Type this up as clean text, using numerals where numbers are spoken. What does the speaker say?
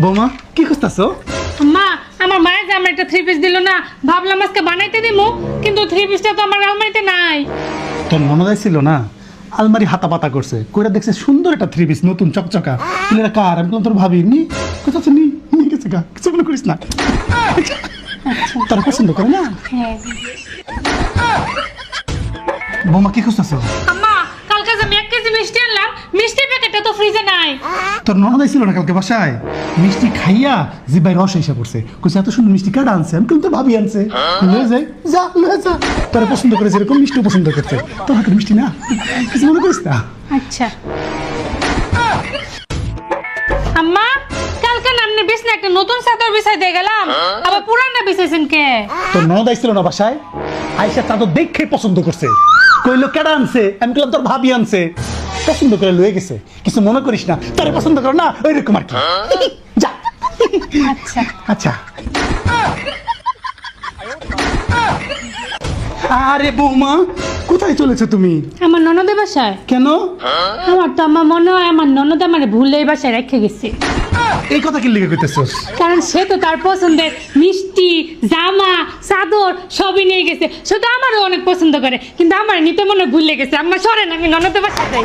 বৌমা কি খুঁজতেছো? মা আমার মায়ের যে আমার একটা থ্রি পিস দিল না, ভাবলাম আজকে বানাইতে দিমু, কিন্তু থ্রি পিসটা তো আমার আলমারিতে নাই। তোর ননদাই ছিল না, আলমারি হাতা পাতা করছে, কইরা দেখছে সুন্দর একটা থ্রি পিস নতুন চকচকা। এটা কার? আমি বললাম তোর ভাবি। নি কোথা নি নিয়ে গেছে গা, কিছু মনে করিস না। তারা পছন্দ করে না। হ্যাঁ বৌমা কি খুঁজতেছো? আম্মা, কালকে যে আমি 1 কেজি মিষ্টি আনলাম, মিষ্টির প্যাকেটটা তো ফ্রিজে নাই। তোর ননদাই ছিল না কালকে বাসায়, মিষ্টি খাইয়া জিব্বাই রস এসে পড়ছে, কইছে এত সুন্দর মিষ্টি কাটা আনছে? আমি বললাম তোর ভাবি আনছে। লয়ে যাই, যা লয়ে যা। তোরা পছন্দ করে যেরকম মিষ্টিও পছন্দ করছে, তোর হাতের মিষ্টি না, কিছু মনে করিস না। আচ্ছা আম্মা, কালকে না আপনি বিছনা একটা নতুন চাদর বিছাই দিয়ে গেলাম, আবার পুরানটা বিছাইছেন কে? তোর ননদাই ছিল না বাসায়, আইসা চাদর দেখে পছন্দ করছে, কইলো কেডা আনছে? আমি বললাম তোর ভাবি আনছে। পছন্দ করে লয়ে গেছে, কিছু মনে করিস না। তোরে পছন্দ কর না, ওইরকম আর কি। যা। আচ্ছা আচ্ছা। আরে বৌমা, কোথায় চলেছো তুমি? আমার ননদের বাসায়। কেন? আমার তো আমার মনে হয় আমার ননদ আমার ভুলে এই বাসায় রেখে গেছে, এই কথা কি লিখে কইতেছস? কারণ সে তো তার পছন্দের মিষ্টি, জামা, চাদর সবই নিয়ে গেছে। সে তো আমারও অনেক পছন্দ করে, কিন্তু আমার নিতে মনে হয় ভুলে গেছে। আমার সরেন, আমি ননদের বাসায় যাই।